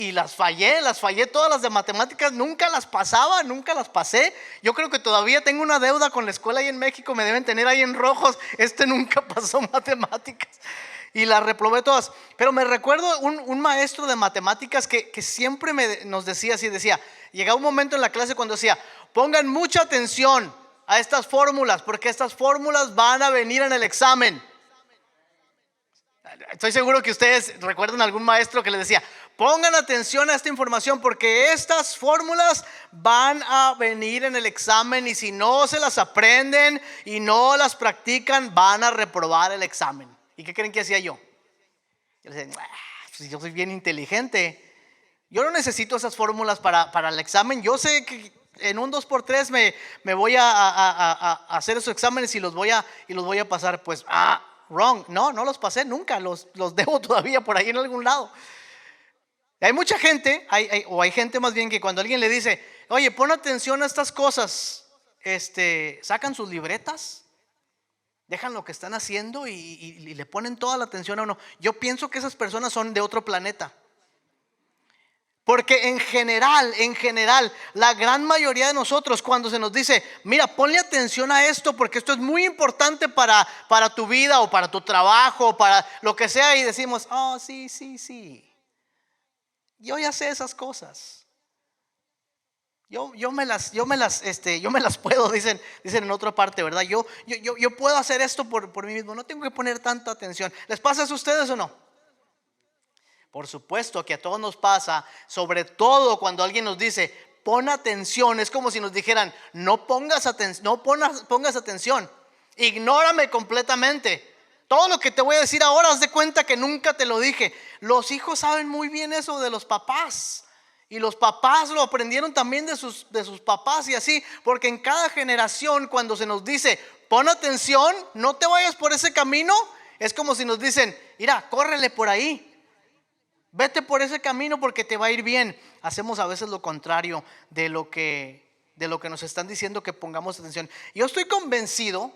y las fallé todas las de matemáticas, nunca las pasaba, nunca las pasé. Yo creo que todavía tengo una deuda con la escuela ahí en México, me deben tener ahí en rojos. Nunca pasó matemáticas y las reprobé todas. Pero me recuerdo un maestro de matemáticas que siempre nos decía así, llegaba un momento en la clase cuando decía: pongan mucha atención a estas fórmulas, porque estas fórmulas van a venir en el examen. Estoy seguro que ustedes recuerdan algún maestro que les decía: pongan atención a esta información porque estas fórmulas van a venir en el examen, y si no se las aprenden y no las practican, van a reprobar el examen. ¿Y qué creen que hacía yo? Yo les decía: pues yo soy bien inteligente, yo no necesito esas fórmulas para el examen. Yo sé que en un 2x3 me voy a hacer esos exámenes y los voy a pasar. Pues wrong, no los pasé nunca, los debo todavía por ahí en algún lado. Hay mucha gente, hay gente más bien, que cuando alguien le dice: oye, pon atención a estas cosas, sacan sus libretas, dejan lo que están haciendo y le ponen toda la atención a uno. Yo pienso que esas personas son de otro planeta. Porque en general, la gran mayoría de nosotros, cuando se nos dice: mira, ponle atención a esto porque esto es muy importante para tu vida o para tu trabajo o para lo que sea, y decimos: oh, sí, yo ya sé esas cosas. Yo me las puedo, dicen en otra parte, ¿verdad? Yo puedo hacer esto por mí mismo, no tengo que poner tanta atención. ¿Les pasa eso a ustedes o no? Por supuesto que a todos nos pasa, sobre todo cuando alguien nos dice: pon atención. Es como si nos dijeran: no pongas atención, ignórame completamente. Todo lo que te voy a decir ahora, haz de cuenta que nunca te lo dije. Los hijos saben muy bien eso de los papás, y los papás lo aprendieron también de sus papás, y así, porque en cada generación, cuando se nos dice: pon atención, no te vayas por ese camino, es como si nos dicen: mira, córrele por ahí, vete por ese camino porque te va a ir bien. Hacemos a veces lo contrario de lo que nos están diciendo que pongamos atención. Yo estoy convencido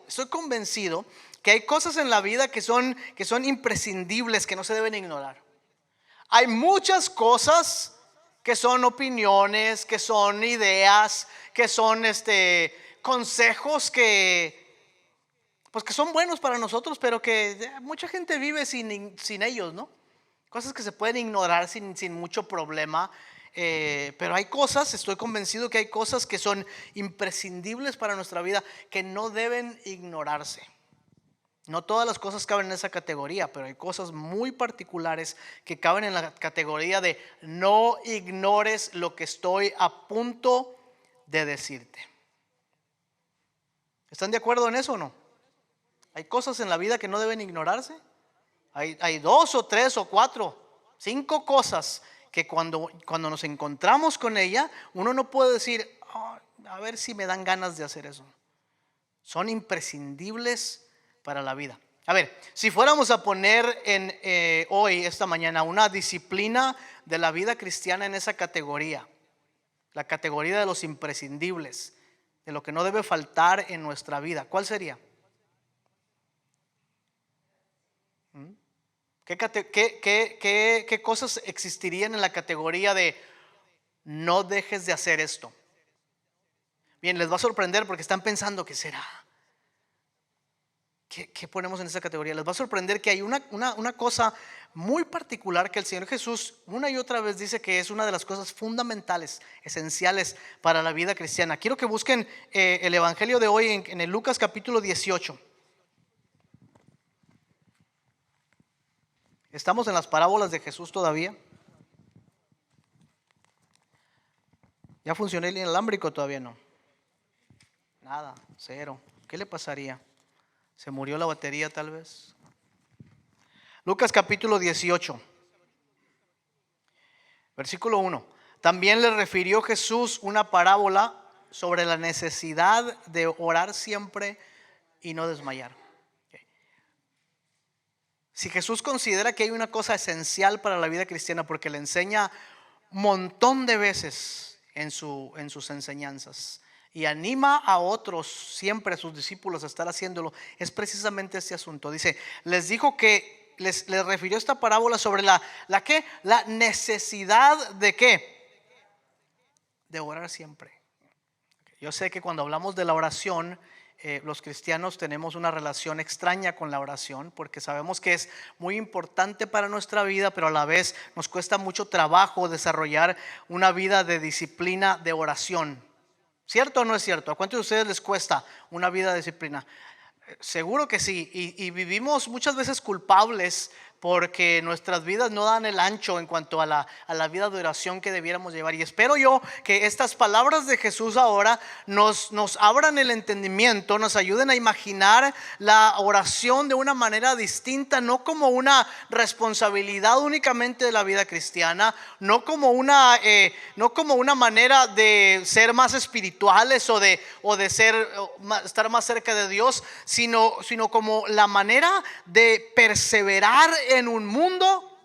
que hay cosas en la vida que son imprescindibles, que no se deben ignorar. Hay muchas cosas que son opiniones, que son ideas, que son consejos que son buenos para nosotros, pero que mucha gente vive sin ellos, ¿no? Cosas que se pueden ignorar sin mucho problema. Pero hay cosas, estoy convencido que hay cosas que son imprescindibles para nuestra vida, que no deben ignorarse. No todas las cosas caben en esa categoría, pero hay cosas muy particulares que caben en la categoría de: no ignores lo que estoy a punto de decirte. ¿Están de acuerdo en eso o no? Hay cosas en la vida que no deben ignorarse. Hay 2 o 3 o 4, 5 cosas que cuando nos encontramos con ella, uno no puede decir: a ver si me dan ganas de hacer eso. Son imprescindibles para la vida. A ver, si fuéramos a poner esta mañana, una disciplina de la vida cristiana en esa categoría, la categoría de los imprescindibles, de lo que no debe faltar en nuestra vida, ¿cuál sería? ¿Qué cosas existirían en la categoría de no dejes de hacer esto? Bien, les va a sorprender porque están pensando: ¿qué será? ¿Qué ponemos en esa categoría? Les va a sorprender que hay una cosa muy particular que el Señor Jesús una y otra vez dice que es una de las cosas fundamentales, esenciales para la vida cristiana. Quiero que busquen el evangelio de hoy en el Lucas capítulo 18. Estamos en las parábolas de Jesús todavía. ¿Ya funcionó el inalámbrico? Todavía no. Nada, cero. ¿Qué le pasaría? ¿Se murió la batería tal vez? Lucas capítulo 18, versículo 1. También le refirió Jesús una parábola sobre la necesidad de orar siempre y no desmayar. Si Jesús considera que hay una cosa esencial para la vida cristiana, porque le enseña un montón de veces en sus enseñanzas, y anima a otros siempre, a sus discípulos, a estar haciéndolo, es precisamente este asunto. Dice: les dijo que les refirió esta parábola sobre la ¿qué? La necesidad de ¿qué? De orar siempre. Yo sé que cuando hablamos de la oración, los cristianos tenemos una relación extraña con la oración, porque sabemos que es muy importante para nuestra vida, pero a la vez nos cuesta mucho trabajo desarrollar una vida de disciplina de oración. ¿Cierto o no es cierto? ¿A cuántos de ustedes les cuesta una vida de disciplina? Seguro que sí, y vivimos muchas veces culpables porque nuestras vidas no dan el ancho en cuanto a la vida de oración que debiéramos llevar. Y espero yo que estas palabras de Jesús ahora nos abran el entendimiento, nos ayuden a imaginar la oración de una manera distinta, no como una responsabilidad únicamente de la vida cristiana, no como una manera de ser más espirituales o de estar más cerca de Dios, sino como la manera de perseverar en un mundo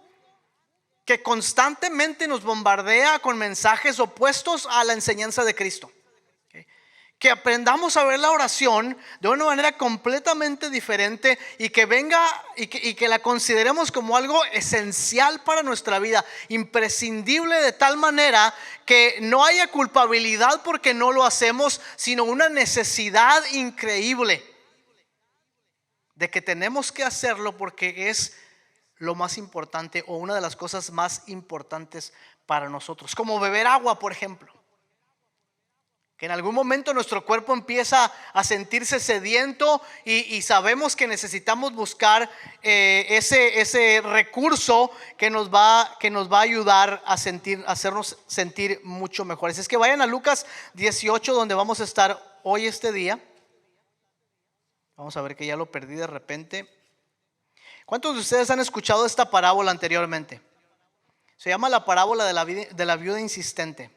que constantemente nos bombardea con mensajes opuestos a la enseñanza de Cristo. Que aprendamos a ver la oración de una manera completamente diferente y que venga y que la consideremos como algo esencial para nuestra vida, imprescindible, de tal manera que no haya culpabilidad porque no lo hacemos, sino una necesidad increíble de que tenemos que hacerlo porque es lo más importante o una de las cosas más importantes para nosotros. Como beber agua, por ejemplo. Que en algún momento nuestro cuerpo empieza a sentirse sediento y sabemos que necesitamos buscar ese recurso que nos va a ayudar a hacernos sentir mucho mejores. Es que vayan a Lucas 18, donde vamos a estar hoy este día. Vamos a ver que ya lo perdí de repente. ¿Cuántos de ustedes han escuchado esta parábola anteriormente? Se llama la parábola de la viuda insistente.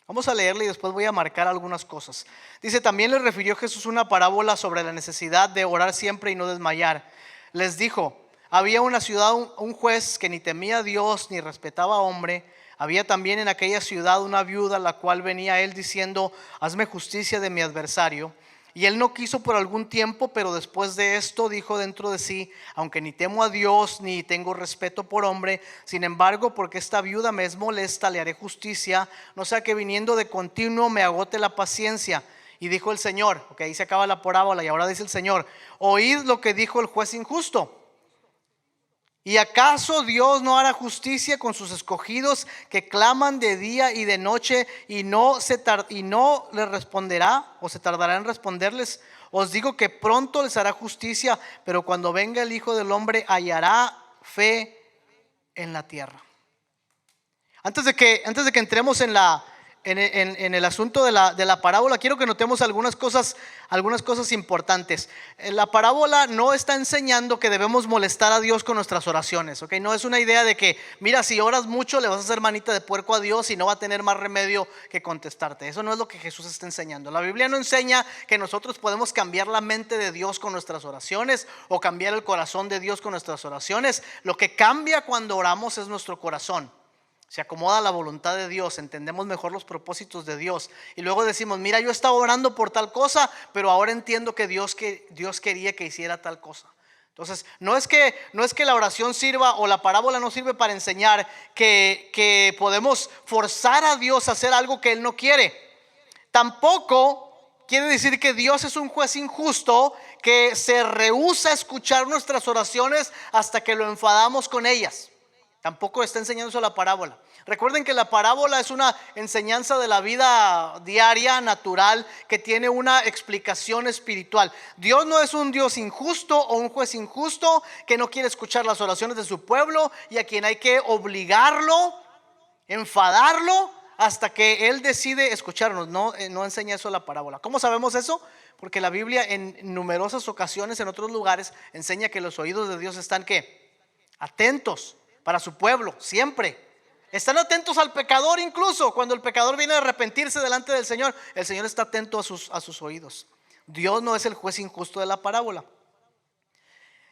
Vamos a leerla y después voy a marcar algunas cosas. Dice: también les refirió Jesús una parábola sobre la necesidad de orar siempre y no desmayar. Les dijo: había una ciudad un juez que ni temía a Dios ni respetaba a hombre. Había también en aquella ciudad una viuda, la cual venía a él diciendo: hazme justicia de mi adversario. Y él no quiso por algún tiempo, pero después de esto dijo dentro de sí: aunque ni temo a Dios ni tengo respeto por hombre, sin embargo, porque esta viuda me es molesta, le haré justicia, no sea que viniendo de continuo me agote la paciencia. Y dijo el Señor, ok, ahí se acaba la parábola, y ahora dice el Señor: oíd lo que dijo el juez injusto. ¿Y acaso Dios no hará justicia con sus escogidos que claman de día y de noche y no les responderá o se tardará en responderles? Os digo que pronto les hará justicia, pero cuando venga el Hijo del Hombre hallará fe en la tierra. Antes de que entremos en el asunto de la parábola, quiero que notemos algunas cosas importantes. La parábola no está enseñando que debemos molestar a Dios con nuestras oraciones, ¿ok? No es una idea de que, mira, si oras mucho le vas a hacer manita de puerco a Dios y no va a tener más remedio que contestarte. Eso no es lo que Jesús está enseñando. La Biblia no enseña que nosotros podemos cambiar la mente de Dios con nuestras oraciones o cambiar el corazón de Dios con nuestras oraciones. Lo que cambia cuando oramos es nuestro corazón. Se acomoda a la voluntad de Dios, entendemos mejor los propósitos de Dios y luego decimos: mira, yo estaba orando por tal cosa, pero ahora entiendo que Dios quería que hiciera tal cosa. Entonces no es que la oración sirva o la parábola no sirve para enseñar que podemos forzar a Dios a hacer algo que Él no quiere. Tampoco quiere decir que Dios es un juez injusto que se rehúsa a escuchar nuestras oraciones hasta que lo enfadamos con ellas. Tampoco está enseñando eso la parábola. Recuerden que la parábola es una enseñanza de la vida diaria, natural, que tiene una explicación espiritual. Dios no es un Dios injusto o un juez injusto que no quiere escuchar las oraciones de su pueblo y a quien hay que obligarlo, enfadarlo hasta que Él decide escucharnos. No enseña eso la parábola. ¿Cómo sabemos eso? Porque la Biblia en numerosas ocasiones en otros lugares enseña que los oídos de Dios están ¿qué? Atentos para su pueblo, siempre. Están atentos al pecador, incluso cuando el pecador viene a arrepentirse delante del Señor, el Señor está atento a sus oídos. Dios no es el juez injusto de la parábola.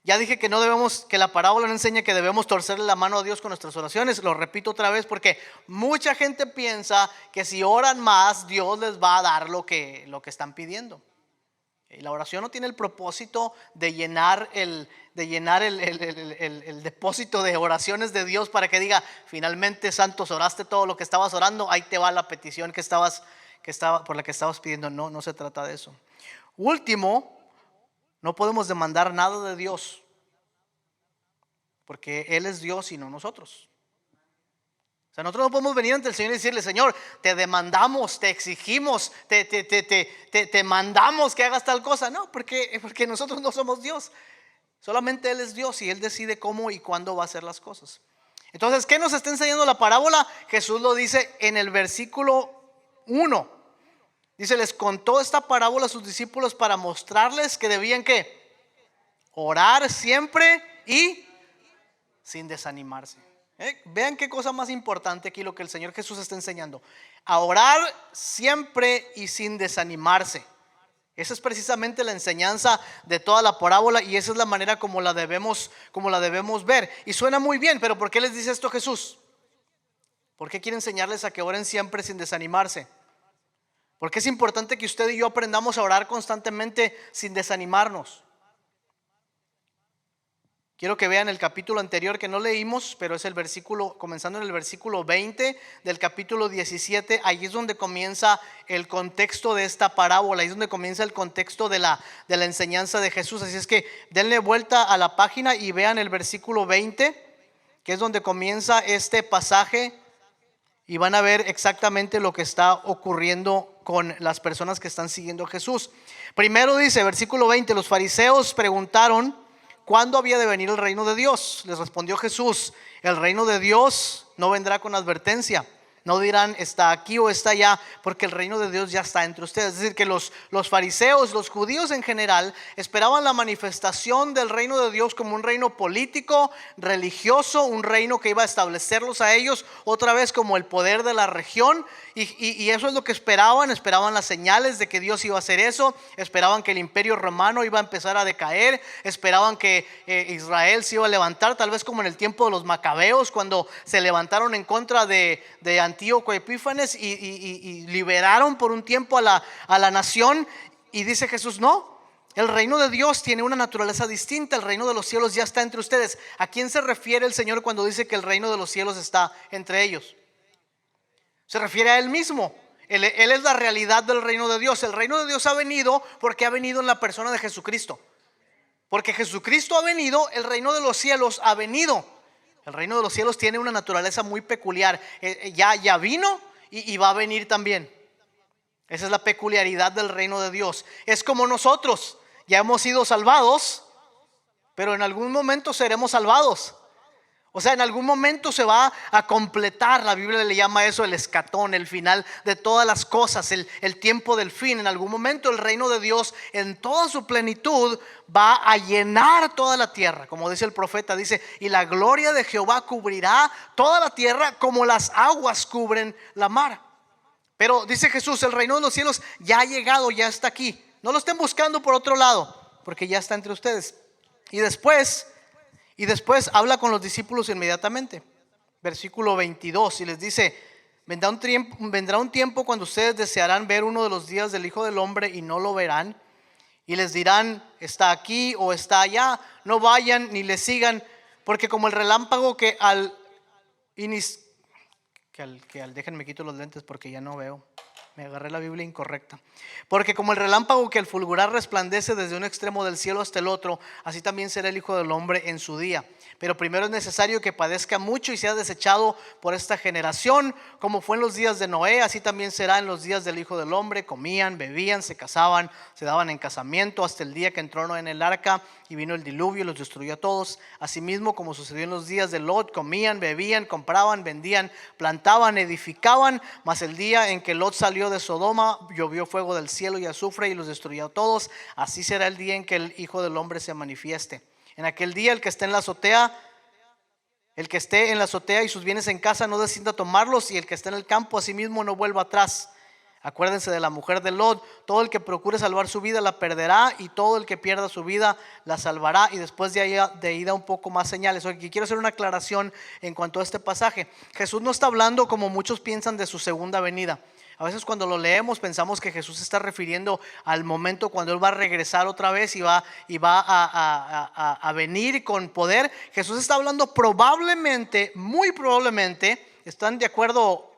Ya dije que la parábola no enseña que debemos torcerle la mano a Dios con nuestras oraciones. Lo repito otra vez porque mucha gente piensa que si oran más, Dios les va a dar lo que están pidiendo. Y la oración no tiene el propósito de llenar el depósito de oraciones de Dios para que diga, finalmente, santos, oraste todo lo que estabas orando, ahí te va la petición por la que estabas pidiendo. No, no se trata de eso. Último, no podemos demandar nada de Dios, porque Él es Dios y no nosotros. O sea, nosotros no podemos venir ante el Señor y decirle, Señor, te demandamos, te exigimos, te mandamos que hagas tal cosa. No, porque nosotros no somos Dios. Solamente Él es Dios y Él decide cómo y cuándo va a hacer las cosas. Entonces, ¿qué nos está enseñando la parábola? Jesús lo dice en el versículo 1. Dice, les contó esta parábola a sus discípulos para mostrarles que debían ¿qué? Orar siempre y sin desanimarse. Vean qué cosa más importante aquí lo que el Señor Jesús está enseñando. A orar siempre y sin desanimarse. Esa es precisamente la enseñanza de toda la parábola y esa es la manera como la debemos ver. Y suena muy bien, pero ¿por qué les dice esto Jesús? ¿Por qué quiere enseñarles a que oren siempre sin desanimarse? Porque es importante que usted y yo aprendamos a orar constantemente sin desanimarnos. Quiero que vean el capítulo anterior que no leímos, pero es el versículo, comenzando en el versículo 20 del capítulo 17. Ahí es donde comienza el contexto de esta parábola, ahí es donde comienza el contexto de la enseñanza de Jesús. Así es que denle vuelta a la página y vean el versículo 20, que es donde comienza este pasaje, y van a ver exactamente lo que está ocurriendo con las personas que están siguiendo a Jesús. Primero dice, versículo 20, los fariseos preguntaron, ¿cuándo había de venir el reino de Dios? Les respondió Jesús, el reino de Dios no vendrá con advertencia. No dirán está aquí o está allá, porque el reino de Dios ya está entre ustedes. Es decir, que los fariseos, los judíos en general, esperaban la manifestación del reino de Dios como un reino político, religioso, un reino que iba a establecerlos a ellos otra vez como el poder de la región. Y eso es lo que esperaban las señales de que Dios iba a hacer eso, esperaban que el imperio romano iba a empezar a decaer, esperaban que Israel se iba a levantar, tal vez como en el tiempo de los macabeos, cuando se levantaron en contra de Antíoco Epífanes y liberaron por un tiempo a la nación. Y dice Jesús, no, el reino de Dios tiene una naturaleza distinta, el reino de los cielos ya está entre ustedes. ¿A quién se refiere el Señor cuando dice que el reino de los cielos está entre ellos? Se refiere a Él mismo. Él es la realidad del reino de Dios. El reino de Dios ha venido porque ha venido en la persona de Jesucristo. Porque Jesucristo ha venido, el reino de los cielos ha venido. El reino de los cielos tiene una naturaleza muy peculiar. Ya vino y va a venir también. Esa es la peculiaridad del reino de Dios. Es como nosotros, ya hemos sido salvados, pero en algún momento seremos salvados. O sea, en algún momento se va a completar, la Biblia le llama eso el escatón, el final de todas las cosas, el tiempo del fin. En algún momento el reino de Dios en toda su plenitud va a llenar toda la tierra. Como dice el profeta, dice, y la gloria de Jehová cubrirá toda la tierra como las aguas cubren la mar. Pero dice Jesús, el reino de los cielos ya ha llegado, ya está aquí. No lo estén buscando por otro lado, porque ya está entre ustedes. Y después habla con los discípulos inmediatamente. Versículo 22 y les dice, vendrá un tiempo cuando ustedes desearán ver uno de los días del Hijo del Hombre y no lo verán. Y les dirán, está aquí o está allá. No vayan ni le sigan, porque como el relámpago que déjenme quito los lentes porque ya no veo. Me agarré la Biblia incorrecta. Porque como el relámpago que al fulgurar resplandece desde un extremo del cielo hasta el otro, así también será el Hijo del Hombre en su día. Pero primero es necesario que padezca mucho y sea desechado por esta generación. Como fue en los días de Noé, así también será en los días del Hijo del Hombre. Comían, bebían, se casaban, se daban en casamiento hasta el día que entró Noé en el arca y vino el diluvio y los destruyó a todos. Asimismo, como sucedió en los días de Lot, comían, bebían, compraban, vendían, plantaban, edificaban. Mas el día en que Lot salió de Sodoma, llovió fuego del cielo y azufre y los destruyó a todos. Así será el día en que el Hijo del Hombre se manifieste. En aquel día el que esté en la azotea y sus bienes en casa no descienda a tomarlos, y el que esté en el campo asimismo no vuelva atrás. Acuérdense de la mujer de Lot. Todo el que procure salvar su vida la perderá, y todo el que pierda su vida la salvará. Y después de ahí da un poco más señales. Hoy quiero hacer una aclaración en cuanto a este pasaje. Jesús no está hablando como muchos piensan de su segunda venida. A veces cuando lo leemos pensamos que Jesús se está refiriendo al momento cuando Él va a regresar otra vez y va a venir con poder. Jesús está hablando probablemente, muy probablemente, están de acuerdo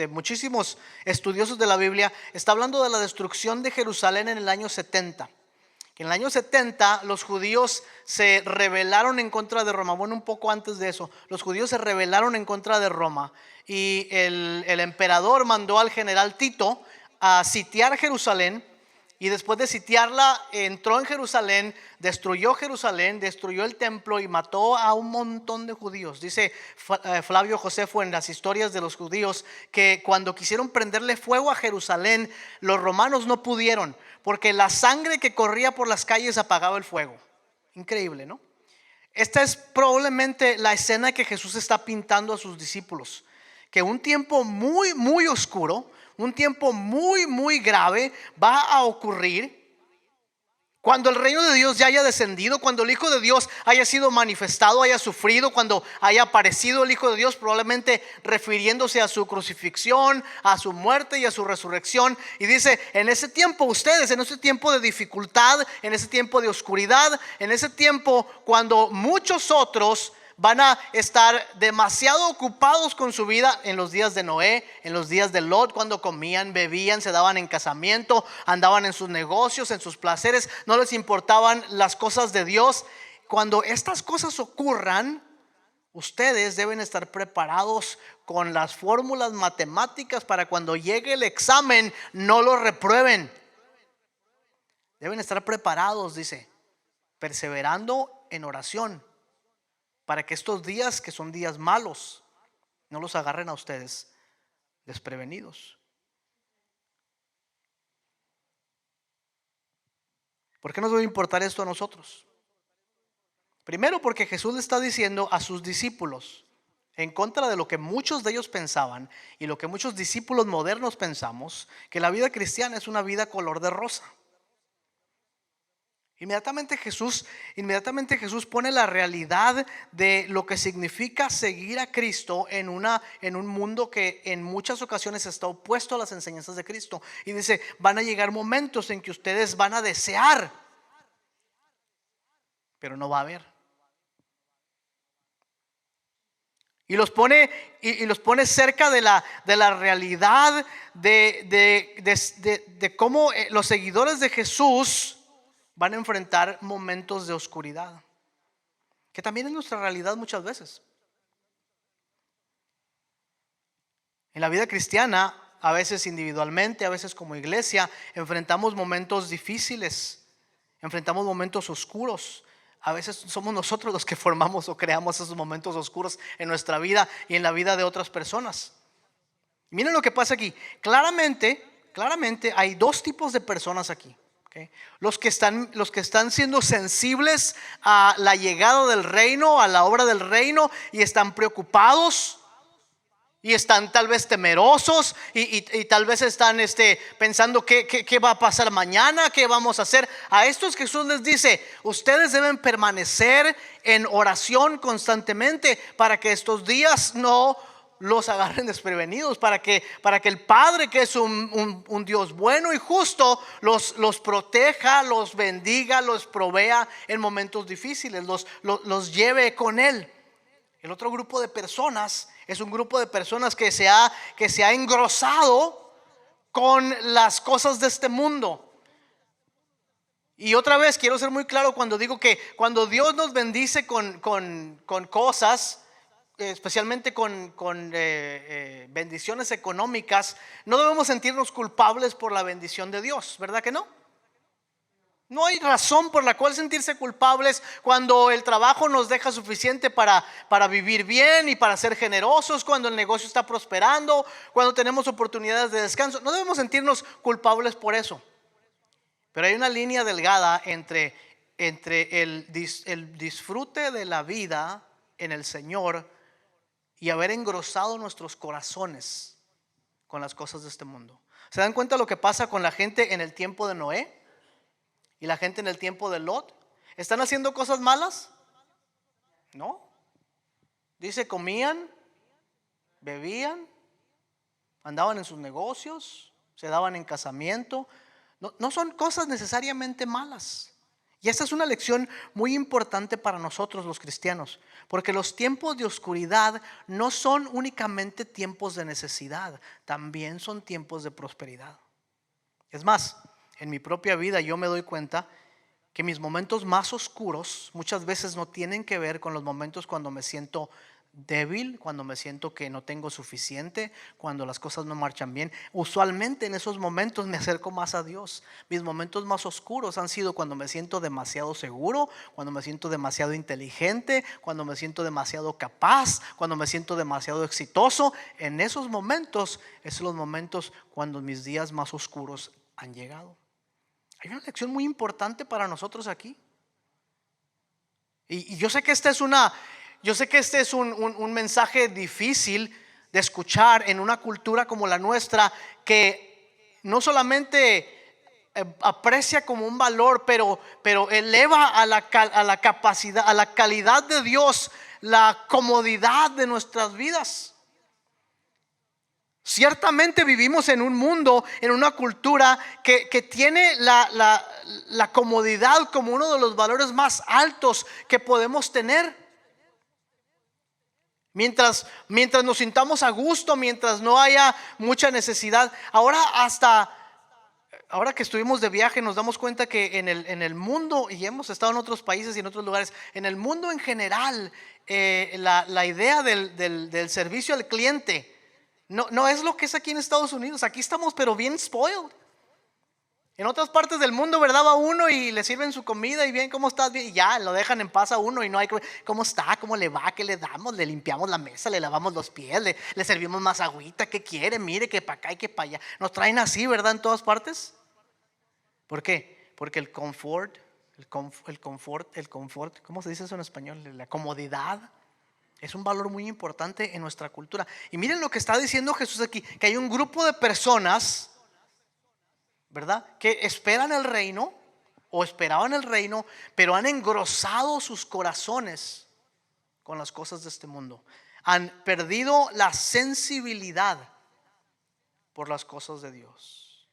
muchísimos estudiosos de la Biblia, está hablando de la destrucción de Jerusalén en el año 70. En el año 70 los judíos se rebelaron en contra de Roma. Bueno, un poco antes de eso, los judíos se rebelaron en contra de Roma y el emperador mandó al general Tito a sitiar Jerusalén. Y después de sitiarla, entró en Jerusalén, destruyó el templo y mató a un montón de judíos. Dice Flavio Josefo en las historias de los judíos que cuando quisieron prenderle fuego a Jerusalén, los romanos no pudieron, porque la sangre que corría por las calles apagaba el fuego. Increíble, ¿no? Esta es probablemente la escena que Jesús está pintando a sus discípulos, que un tiempo muy, muy oscuro, un tiempo muy, muy grave va a ocurrir cuando el reino de Dios ya haya descendido, cuando el Hijo de Dios haya sido manifestado, haya sufrido, cuando haya aparecido el Hijo de Dios, probablemente refiriéndose a su crucifixión, a su muerte y a su resurrección. Y dice, en ese tiempo ustedes, en ese tiempo de dificultad, en ese tiempo de oscuridad, en ese tiempo cuando muchos otros van a estar demasiado ocupados con su vida, en los días de Noé, en los días de Lot, cuando comían, bebían, se daban en casamiento, andaban en sus negocios, en sus placeres, no les importaban las cosas de Dios. Cuando estas cosas ocurran, ustedes deben estar preparados con las fórmulas matemáticas para cuando llegue el examen no lo reprueben. Deben estar preparados, dice, perseverando en oración, para que estos días, que son días malos, no los agarren a ustedes desprevenidos. ¿Por qué nos debe importar esto a nosotros? Primero, porque Jesús le está diciendo a sus discípulos, en contra de lo que muchos de ellos pensaban y lo que muchos discípulos modernos pensamos, que la vida cristiana es una vida color de rosa. Inmediatamente Jesús pone la realidad de lo que significa seguir a Cristo en un mundo que en muchas ocasiones está opuesto a las enseñanzas de Cristo. Y dice, van a llegar momentos en que ustedes van a desear, pero no va a haber. Y los pone cerca de la realidad de cómo los seguidores de Jesús van a enfrentar momentos de oscuridad, que también es nuestra realidad muchas veces. En la vida cristiana, a veces individualmente, a veces como iglesia, enfrentamos momentos difíciles, enfrentamos momentos oscuros. A veces somos nosotros los que formamos o creamos esos momentos oscuros en nuestra vida y en la vida de otras personas. Miren lo que pasa aquí. Claramente hay dos tipos de personas aquí. Los que están siendo sensibles a la llegada del reino, a la obra del reino, y están preocupados y están tal vez temerosos y tal vez están pensando qué va a pasar mañana, qué vamos a hacer. A estos Jesús les dice, ustedes deben permanecer en oración constantemente para que estos días no los agarren desprevenidos, para que el Padre, que es un Dios bueno y justo, los proteja, los bendiga, los provea en momentos difíciles, los lleve con Él. El otro grupo de personas es un grupo de personas que se ha engrosado con las cosas de este mundo. Y otra vez quiero ser muy claro cuando digo que cuando Dios nos bendice con cosas, especialmente con bendiciones económicas, no debemos sentirnos culpables por la bendición de Dios, ¿verdad que no? No hay razón por la cual sentirse culpables cuando el trabajo nos deja suficiente para vivir bien y para ser generosos, cuando el negocio está prosperando, cuando tenemos oportunidades de descanso. No debemos sentirnos culpables por eso. Pero hay una línea delgada entre el disfrute de la vida en el Señor y haber engrosado nuestros corazones con las cosas de este mundo. ¿Se dan cuenta lo que pasa con la gente en el tiempo de Noé y la gente en el tiempo de Lot? ¿Están haciendo cosas malas? No. Dice, comían, bebían, andaban en sus negocios, se daban en casamiento. No son cosas necesariamente malas. Y esta es una lección muy importante para nosotros los cristianos, porque los tiempos de oscuridad no son únicamente tiempos de necesidad, también son tiempos de prosperidad. Es más, en mi propia vida yo me doy cuenta que mis momentos más oscuros muchas veces no tienen que ver con los momentos cuando me siento débil, cuando me siento que no tengo suficiente, cuando las cosas no marchan bien. Usualmente en esos momentos me acerco más a Dios. Mis momentos más oscuros han sido cuando me siento demasiado seguro, cuando me siento demasiado inteligente, cuando me siento demasiado capaz, cuando me siento demasiado exitoso. En esos momentos, esos son los momentos cuando mis días más oscuros han llegado. Hay una lección muy importante para nosotros aquí. Y yo sé que este es un mensaje difícil de escuchar en una cultura como la nuestra, que no solamente aprecia como un valor, pero eleva a la capacidad, a la calidad de Dios, la comodidad de nuestras vidas. Ciertamente vivimos en un mundo, en una cultura que tiene la comodidad como uno de los valores más altos que podemos tener. Mientras nos sintamos a gusto, mientras no haya mucha necesidad. Ahora que estuvimos de viaje nos damos cuenta que en el mundo, y hemos estado en otros países y en otros lugares, en el mundo en general, la idea del servicio al cliente no es lo que es aquí en Estados Unidos. Aquí estamos pero bien spoiled. En otras partes del mundo, ¿verdad? Va uno y le sirven su comida y bien, ¿cómo estás? Bien, y ya lo dejan en paz a uno y no hay, ¿cómo está? ¿Cómo le va? ¿Qué le damos? Le limpiamos la mesa, le lavamos los pies, le servimos más agüita. ¿Qué quiere? Mire, que para acá y que para allá. Nos traen así, ¿verdad? En todas partes. ¿Por qué? Porque el confort, ¿cómo se dice eso en español? La comodidad es un valor muy importante en nuestra cultura. Y miren lo que está diciendo Jesús aquí, que hay un grupo de personas, ¿verdad?, que esperan el reino o esperaban el reino, pero han engrosado sus corazones con las cosas de este mundo. Han perdido la sensibilidad por las cosas de Dios.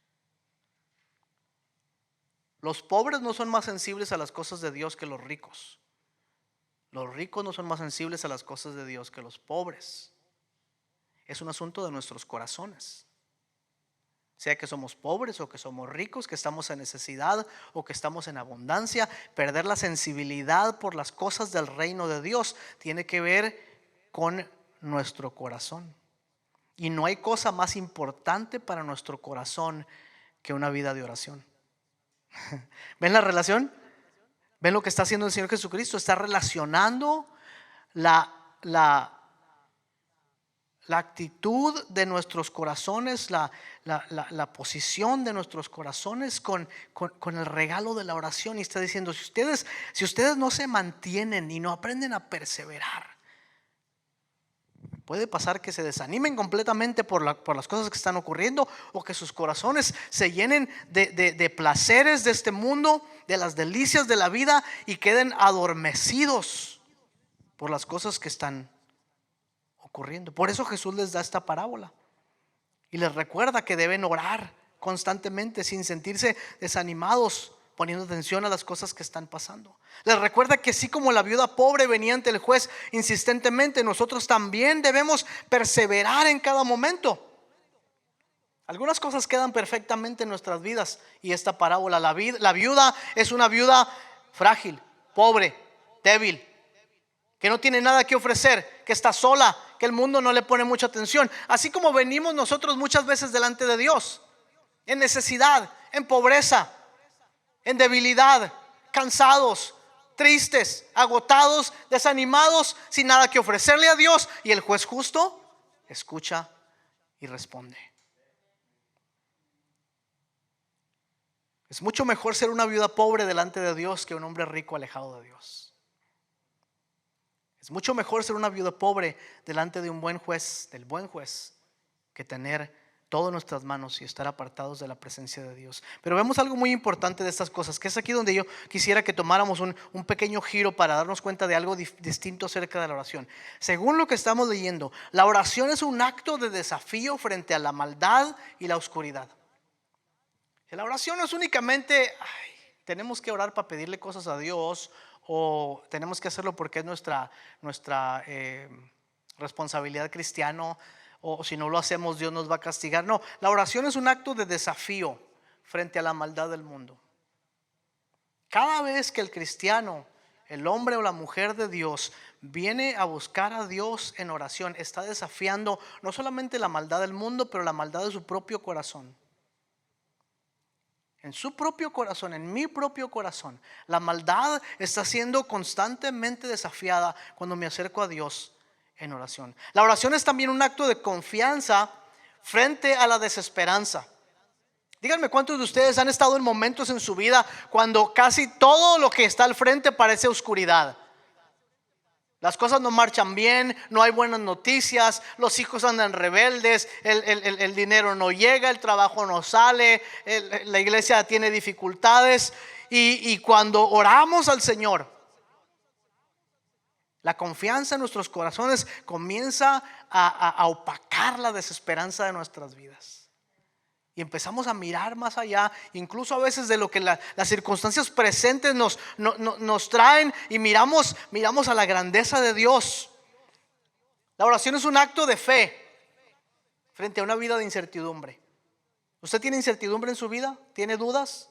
Los pobres no son más sensibles a las cosas de Dios que los ricos. Los ricos no son más sensibles a las cosas de Dios que los pobres. Es un asunto de nuestros corazones. Sea que somos pobres o que somos ricos, que estamos en necesidad o que estamos en abundancia, perder la sensibilidad por las cosas del reino de Dios tiene que ver con nuestro corazón. Y no hay cosa más importante para nuestro corazón que una vida de oración. ¿Ven la relación? ¿Ven lo que está haciendo el Señor Jesucristo? Está relacionando la actitud de nuestros corazones, la posición de nuestros corazones con el regalo de la oración. Y está diciendo, si ustedes no se mantienen y no aprenden a perseverar, puede pasar que se desanimen completamente por las cosas que están ocurriendo, o que sus corazones se llenen de placeres de este mundo, de las delicias de la vida, y queden adormecidos por las cosas que están ocurriendo. Por eso Jesús les da esta parábola y les recuerda que deben orar constantemente sin sentirse desanimados, poniendo atención a las cosas que están pasando. Les recuerda que así como la viuda pobre venía ante el juez insistentemente, nosotros también debemos perseverar en cada momento. Algunas cosas quedan perfectamente en nuestras vidas, y esta parábola, la viuda es una viuda frágil, pobre, débil, que no tiene nada que ofrecer, que está sola, que el mundo no le pone mucha atención. Así como venimos nosotros muchas veces delante de Dios, en necesidad, en pobreza, en debilidad, cansados, tristes, agotados, desanimados, sin nada que ofrecerle a Dios. Y el juez justo escucha y responde. Es mucho mejor ser una viuda pobre delante de Dios que un hombre rico alejado de Dios. Es mucho mejor ser una viuda pobre delante de un buen juez, del buen juez, que tener todo en nuestras manos y estar apartados de la presencia de Dios. Pero vemos algo muy importante de estas cosas, que es aquí donde yo quisiera que tomáramos un pequeño giro para darnos cuenta de algo distinto acerca de la oración. Según lo que estamos leyendo, la oración es un acto de desafío frente a la maldad y la oscuridad. La oración no es únicamente tenemos que orar para pedirle cosas a Dios, o tenemos que hacerlo porque es nuestra responsabilidad cristiana, o si no lo hacemos Dios nos va a castigar. No, la oración es un acto de desafío frente a la maldad del mundo. Cada vez que el cristiano, el hombre o la mujer de Dios, viene a buscar a Dios en oración, está desafiando no solamente la maldad del mundo, pero la maldad de su propio corazón. En su propio corazón, en mi propio corazón, la maldad está siendo constantemente desafiada cuando me acerco a Dios en oración. La oración es también un acto de confianza frente a la desesperanza. Díganme cuántos de ustedes han estado en momentos en su vida cuando casi todo lo que está al frente parece oscuridad. Las cosas no marchan bien, no hay buenas noticias, los hijos andan rebeldes, el dinero no llega, el trabajo no sale, la iglesia tiene dificultades. Y cuando oramos al Señor, la confianza en nuestros corazones comienza a opacar la desesperanza de nuestras vidas. Y empezamos a mirar más allá, incluso a veces de lo que las circunstancias presentes nos traen, y miramos a la grandeza de Dios. La oración es un acto de fe frente a una vida de incertidumbre. ¿Usted tiene incertidumbre en su vida? ¿Tiene dudas?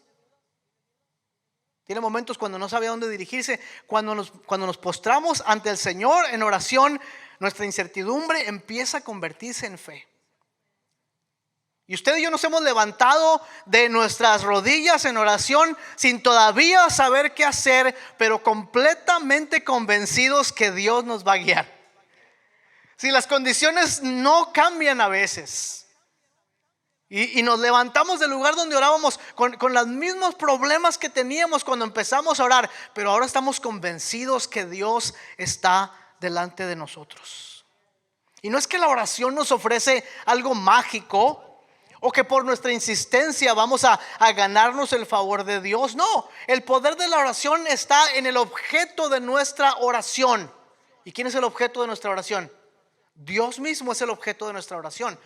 ¿Tiene momentos cuando no sabe a dónde dirigirse? Cuando nos postramos ante el Señor en oración, nuestra incertidumbre empieza a convertirse en fe. Y usted y yo nos hemos levantado de nuestras rodillas en oración sin todavía saber qué hacer, pero completamente convencidos que Dios nos va a guiar. Si las condiciones no cambian a veces, y nos levantamos del lugar donde orábamos con los mismos problemas que teníamos cuando empezamos a orar, pero ahora estamos convencidos que Dios está delante de nosotros. Y no es que la oración nos ofrece algo mágico, o que por nuestra insistencia vamos a ganarnos el favor de Dios. No, el poder de la oración está en el objeto de nuestra oración. ¿Y quién es el objeto de nuestra oración? Dios mismo es el objeto de nuestra oración.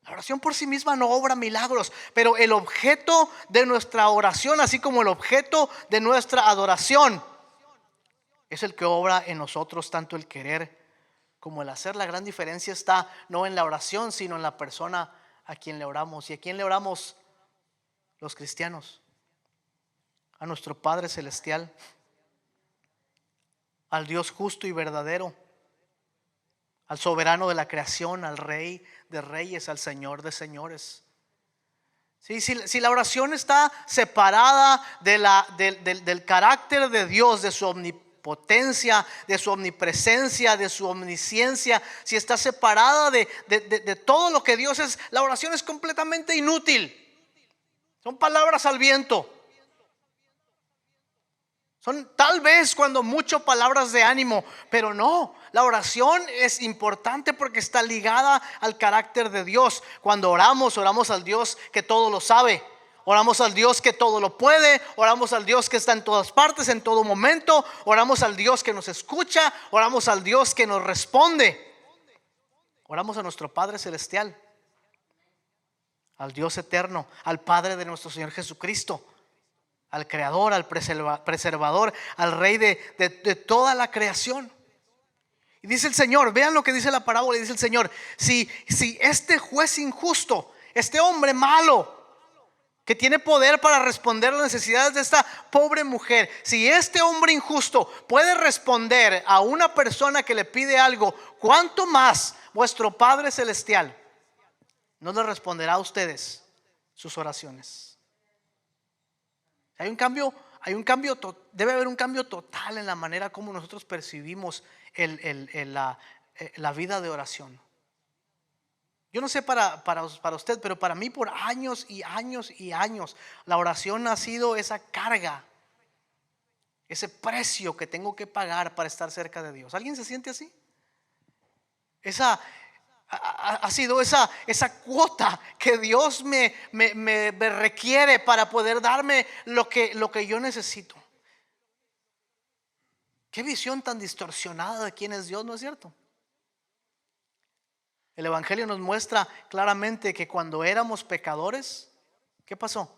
La oración por sí misma no obra milagros, pero el objeto de nuestra oración, así como el objeto de nuestra adoración, es el que obra en nosotros, tanto el querer como el hacer. La gran diferencia está no en la oración, sino en la persona a quien le oramos. ¿Y a quién le oramos los cristianos? A nuestro Padre Celestial, al Dios justo y verdadero, al soberano de la creación, al Rey de reyes, al Señor de señores. Si la oración está separada del carácter de Dios, de su omnipotencia, de su omnipresencia, de su omnisciencia, si está separada de todo lo que Dios es, la oración es completamente inútil. Son palabras al viento. Son tal vez cuando mucho palabras de ánimo, pero no, la oración es importante porque está ligada al carácter de Dios. Cuando oramos al Dios que todo lo sabe. Oramos al Dios que todo lo puede, oramos al Dios que está en todas partes, en todo momento, oramos al Dios que nos escucha, oramos al Dios que nos responde. Oramos a nuestro Padre Celestial, al Dios eterno, al Padre de nuestro Señor Jesucristo, al Creador, al preservador, al Rey de toda la creación. Y dice el Señor, vean lo que dice la parábola, y dice el Señor, si este juez injusto, este hombre malo, que tiene poder para responder a las necesidades de esta pobre mujer, si este hombre injusto puede responder a una persona que le pide algo, ¿cuánto más vuestro Padre Celestial no le responderá a ustedes sus oraciones? Hay un cambio, debe haber un cambio total en la manera como nosotros percibimos la vida de oración. Yo no sé para usted, pero para mí por años y años y años la oración ha sido esa carga, ese precio que tengo que pagar para estar cerca de Dios. ¿Alguien se siente así? Ha sido esa cuota que Dios me requiere para poder darme lo que yo necesito. Qué visión tan distorsionada de quién es Dios, ¿no es cierto? El Evangelio nos muestra claramente que cuando éramos pecadores, ¿qué pasó?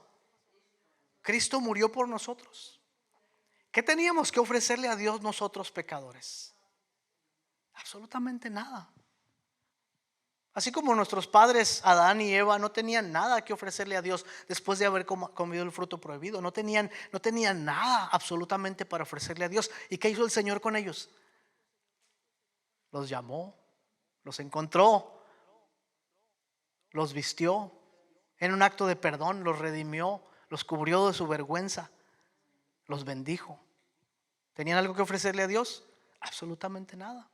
Cristo murió por nosotros. ¿Qué teníamos que ofrecerle a Dios nosotros pecadores? Absolutamente nada. Así como nuestros padres Adán y Eva no tenían nada que ofrecerle a Dios después de haber comido el fruto prohibido. No tenían nada absolutamente para ofrecerle a Dios. ¿Y qué hizo el Señor con ellos? Los llamó, los encontró, los vistió en un acto de perdón, los redimió, los cubrió de su vergüenza, los bendijo. ¿Tenían algo que ofrecerle a Dios? Absolutamente nada.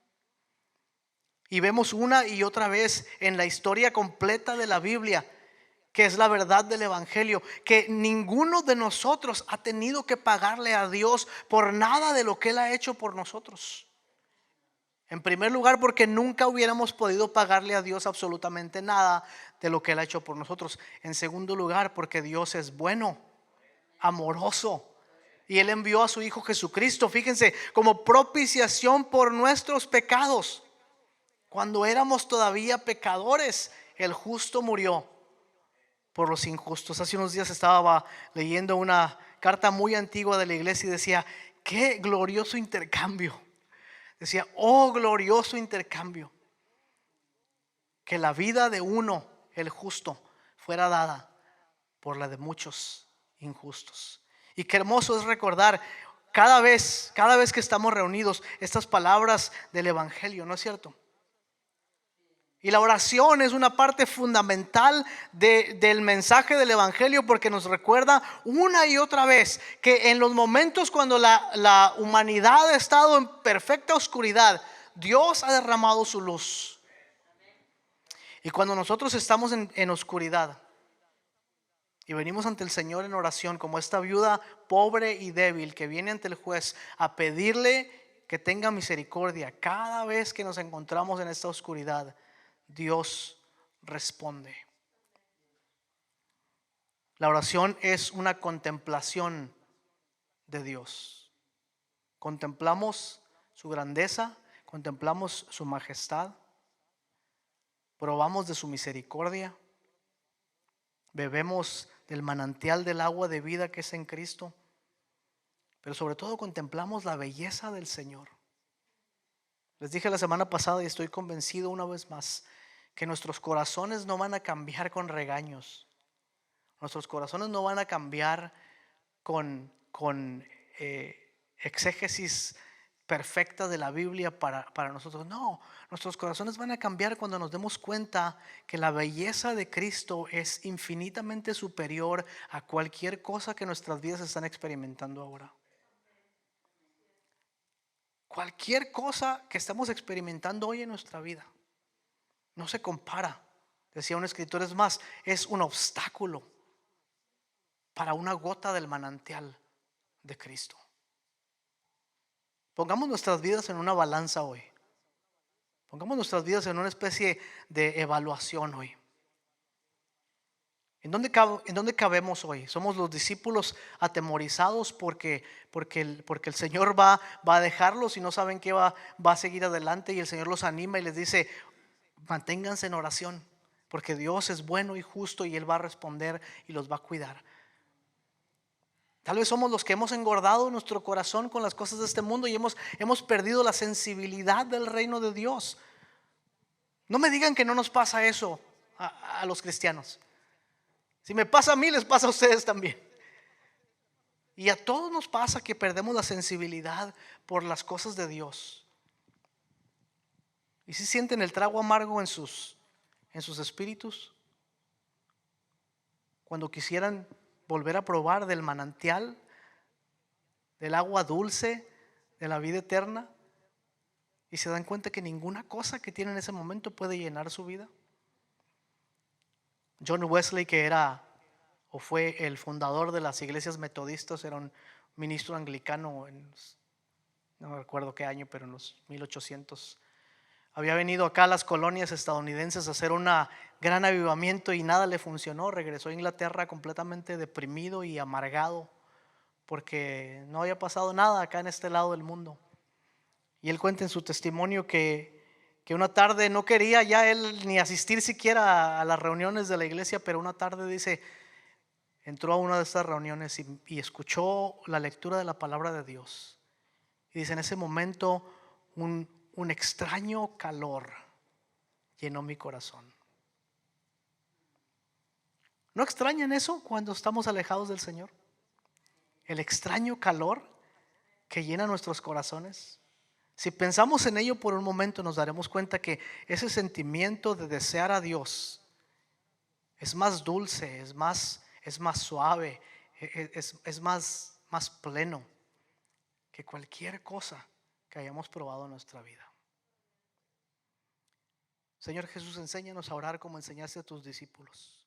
Y vemos una y otra vez en la historia completa de la Biblia, que es la verdad del Evangelio, que ninguno de nosotros ha tenido que pagarle a Dios por nada de lo que Él ha hecho por nosotros. En primer lugar, porque nunca hubiéramos podido pagarle a Dios absolutamente nada de lo que Él ha hecho por nosotros. En segundo lugar, porque Dios es bueno, amoroso, y Él envió a su Hijo Jesucristo, fíjense, como propiciación por nuestros pecados. Cuando éramos todavía pecadores, el justo murió por los injustos. Hace unos días estaba leyendo una carta muy antigua de la iglesia y decía: qué glorioso intercambio. Decía: oh, glorioso intercambio, que la vida de uno, el justo, fuera dada por la de muchos injustos. Y qué hermoso es recordar cada vez que estamos reunidos estas palabras del Evangelio, ¿no es cierto? Y la oración es una parte fundamental del mensaje del Evangelio, porque nos recuerda una y otra vez que en los momentos cuando la humanidad ha estado en perfecta oscuridad, Dios ha derramado su luz. Y cuando nosotros estamos en oscuridad y venimos ante el Señor en oración, como esta viuda pobre y débil que viene ante el juez a pedirle que tenga misericordia, cada vez que nos encontramos en esta oscuridad, Dios responde. La oración es una contemplación de Dios. Contemplamos su grandeza, contemplamos su majestad, probamos de su misericordia, bebemos del manantial del agua de vida que es en Cristo, pero sobre todo contemplamos la belleza del Señor. Les dije la semana pasada y estoy convencido una vez más que nuestros corazones no van a cambiar con regaños. Nuestros corazones no van a cambiar con exégesis perfecta de la Biblia para nosotros. No, nuestros corazones van a cambiar cuando nos demos cuenta que la belleza de Cristo es infinitamente superior a cualquier cosa que nuestras vidas están experimentando ahora. Cualquier cosa que estamos experimentando hoy en nuestra vida no se compara, decía un escritor, es más, es un obstáculo para una gota del manantial de Cristo. Pongamos nuestras vidas en una balanza hoy. Pongamos nuestras vidas en una especie de evaluación hoy. ¿En dónde cabemos hoy? ¿Somos los discípulos atemorizados porque el Señor va a dejarlos y no saben qué va a seguir adelante, y el Señor los anima y les dice: manténganse en oración, porque Dios es bueno y justo y Él va a responder y los va a cuidar? Tal vez somos los que hemos engordado nuestro corazón con las cosas de este mundo y hemos perdido la sensibilidad del reino de Dios. No me digan que no nos pasa eso a los cristianos. Si me pasa a mí, les pasa a ustedes también. Y a todos nos pasa que perdemos la sensibilidad por las cosas de Dios. ¿Y si sienten el trago amargo en sus espíritus? Cuando quisieran volver a probar del manantial, del agua dulce de la vida eterna, y se dan cuenta que ninguna cosa que tienen en ese momento puede llenar su vida. John Wesley, que era o fue el fundador de las iglesias metodistas, era un ministro anglicano no recuerdo qué año, pero en los 1800 Había venido acá a las colonias estadounidenses a hacer un gran avivamiento y nada le funcionó. Regresó a Inglaterra completamente deprimido y amargado porque no había pasado nada acá en este lado del mundo. Y él cuenta en su testimonio que una tarde no quería ya él ni asistir siquiera a las reuniones de la iglesia, pero una tarde dice, entró a una de estas reuniones y escuchó la lectura de la palabra de Dios. Y dice, en ese momento un extraño calor llenó mi corazón. ¿No extrañan eso cuando estamos alejados del Señor? El extraño calor que llena nuestros corazones. Si pensamos en ello por un momento, nos daremos cuenta que ese sentimiento de desear a Dios es más dulce, es más suave, es más pleno que cualquier cosa que hayamos probado en nuestra vida. Señor Jesús, enséñanos a orar como enseñaste a tus discípulos.